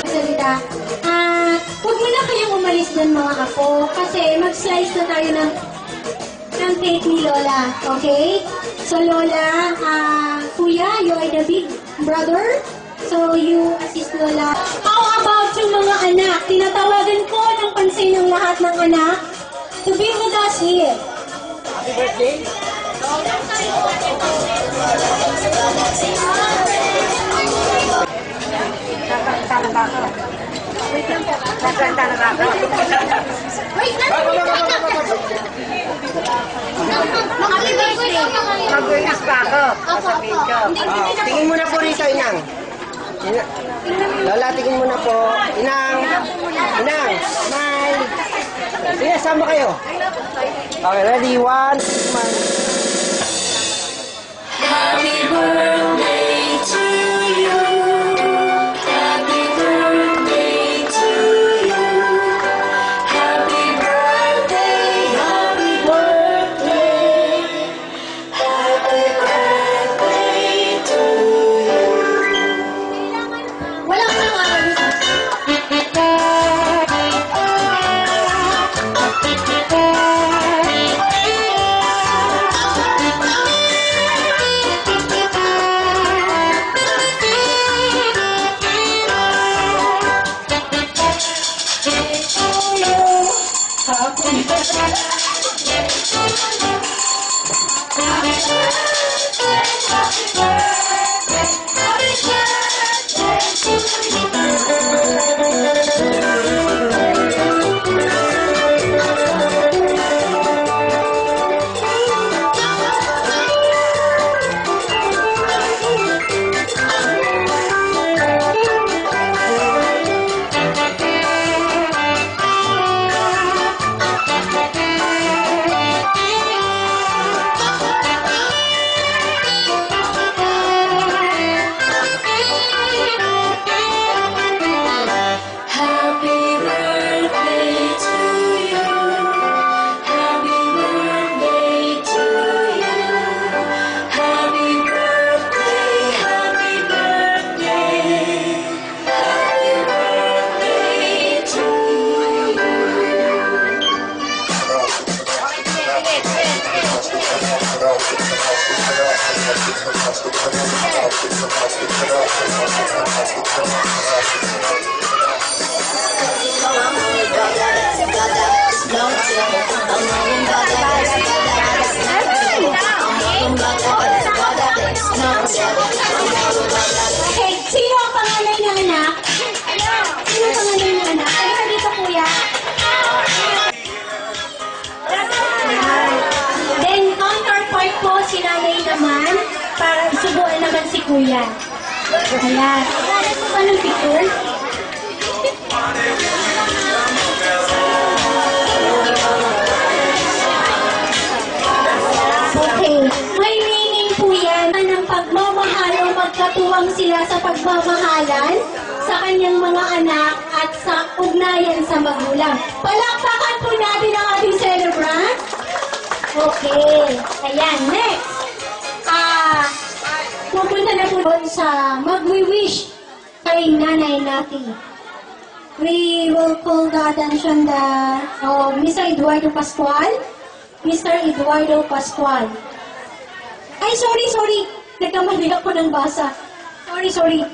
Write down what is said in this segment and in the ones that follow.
Salita. Huwag mo na kayong umalis dun mga apo kasi mag-slice na tayo ng cake ni Lola. Okay? So Lola, Kuya, you are the big brother. So you assist Lola. How about yung mga anak? Tinatawagan ko ng pansin ng lahat ng anak to be with us here. Happy birthday! Mag-release pa ako. Tingin mo na po rito, Inang. Lola, tingin mo na po. Inang. Inang, smile. Sige, sama kayo. Okay, ready? 1, 2, Happy birthday to you. Happy birthday to you. Happy birthday, happy birthday. Happy birthday to you. Walang pangalan. Okay, sino ang panganay ng anak? Sino ang panganay ng anak? Kaya dito, kuya. Then, counterpart po si nanay naman para isubuan naman si kuya. Ayan. Ano po ba ng picture? Okay. May meaning po yan ng pagmamahal o magkatuwang sila sa pagmamahalan sa kanyang mga anak at sa ugnayan sa magulang. Palakpakan po natin ang ating celebrant. Okay. Ayan. Next. Pupunta na po sa mag-wish kay Nanay Nati. We will call the attention of Mr. Eduardo Pascual. Mr. Eduardo Pascual. Ay, sorry. Nagkamali ako ng basa. Sorry.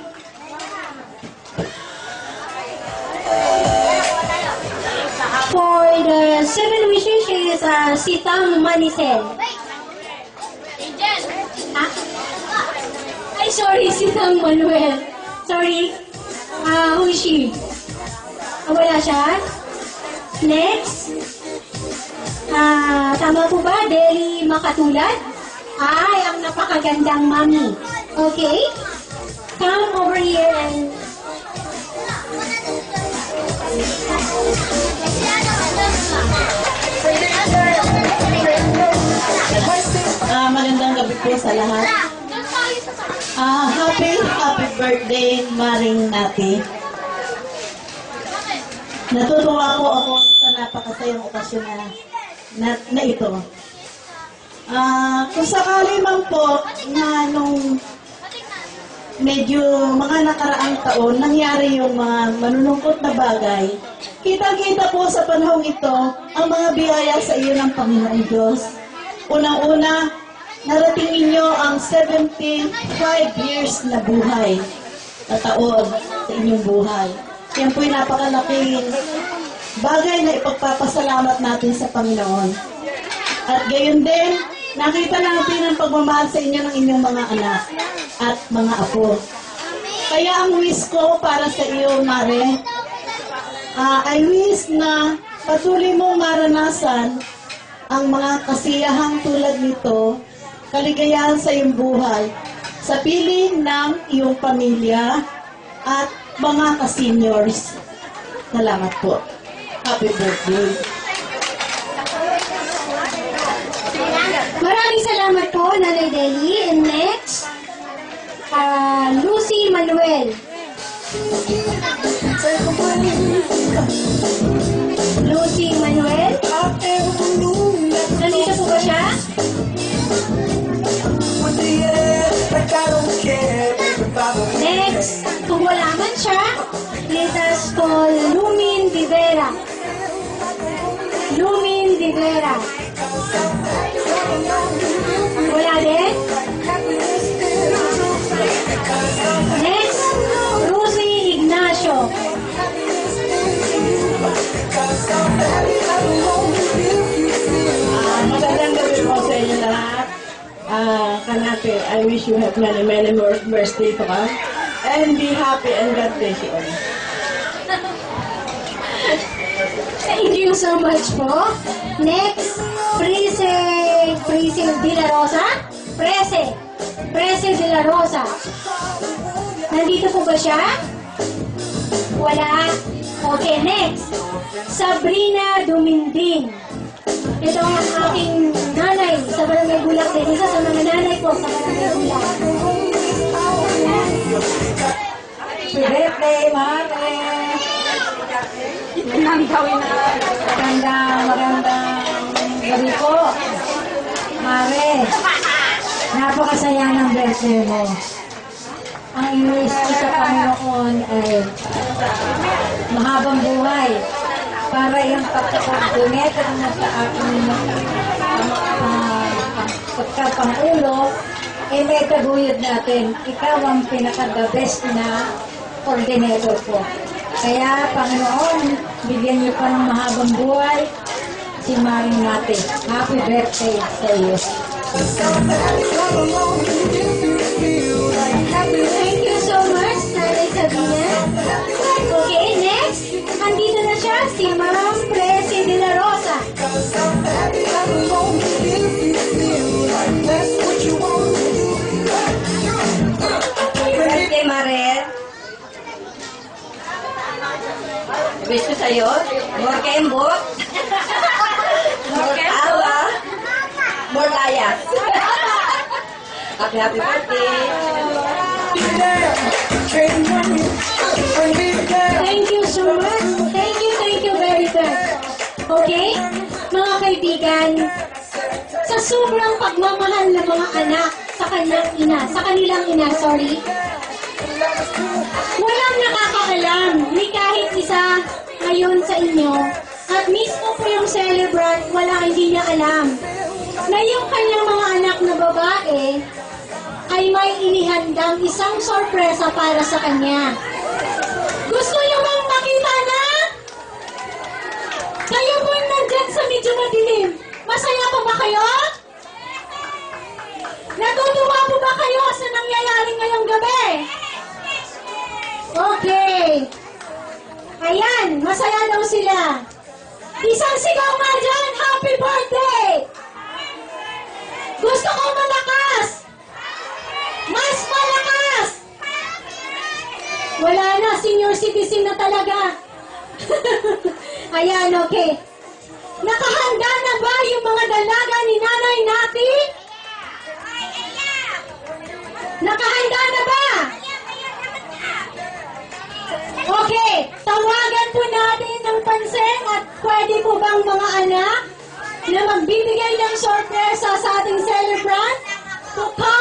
For the 7 wishes is si Tang Manicel. Ay, sorry, si Tang Manuel. Sorry. Who is she? Wala siya? Next. Tama po ba? Deli Makatulad? Ay, ang napakagandang mami. Okay? Come over here and... Magandang gabi po sa lahat. Happy birthday, Maring Nati. Natutuwa po ako sa napakasayang okasyon na ito. Kung sakali man po na nung medyo mga nakaraang taon, nangyari yung mga manunungkot na bagay. Kitang-kita po sa panahong ito ang mga biyaya sa iyo ng Panginoon Diyos. Unang-una, narating ninyo ang 75 years na buhay, na taon sa inyong buhay. Yan po'y napakalaking bagay na ipagpapasalamat natin sa Panginoon. At gayon din, nakita natin ang pagmamahal sa inyo ng inyong mga anak at mga apo. Kaya ang wish ko para sa iyo, Mare, I wish na patuloy mong maranasan ang mga kasiyahang tulad nito, kaligayahan sa iyong buhay, sa piling ng iyong pamilya at mga ka-seniors. Salamat po. Happy birthday. Maraming salamat po, Nanay Deli. And next, Lucy Manuel. Lucy Manuel? Nandito po ba siya? Next, kung wala man siya, let us call Lumin Rivera. Lumin Rivera. Wala din? Next, Rosie Ignacio. Magandang gabi po sa inyo lahat. Kanate, I wish you have many, many more birthday to come. And be happy and God bless you all. Thank you so much po. Next, Prese de la Rosa. Prese de la Rosa. Nandito po ba siya? Wala. Okay, next. Sabrina Duminding. Ito ang aking nanay sa Barangay Bulak din. Isa sa mga nanay ko sa Barangay Bulak. Happy birthday, Mare! Magandang gabi po. Mare, napakasaya ng birthday mo. Ang inis ko sa Panginoon ay mahabang buhay para yung pagkakaduneta mo sa aking pagkapangulo ay may taguyod natin. Ikaw ang pinaka-the best na coordinator ko. Kaya, Panginoon, bigyan niyo pa ng mahabang buhay si Maring natin. Happy birthday sa iyo. Thank you so much, Nanay Sabrina. Okay, next. Andito na siya, si Ma'am Prese de la Rosa. Birthday, Mare. Wish ko sa'yo, more kembot, more tawa, more layas. Happy birthday. Thank you so much. Thank you very much. Okay? Mga kaibigan, sa sobrang pagmamahal ng mga anak sa kanilang ina, walang nakakaalam ni kahit isa ngayon sa inyo at mismo po yung celebrant hindi niya alam na yung kanyang mga anak na babae ay may inihandang isang sorpresa para sa kanya. Gusto niyo bang makita na? Kayo po nandyan sa medyo madilim. Masaya pa ba kayo? Natutuwa po ba kayo sa nangyayari ngayong gabi? Okay. Ayan, masaya daw sila. Isang sigaw nga dyan, happy birthday! Gusto ko malakas! Mas malakas! Wala na, senior citizen na talaga. Ayan, okay. Nakahanda na ba yung mga dalaga ni Nanay Nati? Nakahanda na ba? Okay, tawagan po natin ng pansin at pwede po bang mga anak na magbibigay ng sorpresa sa ating celebrant to come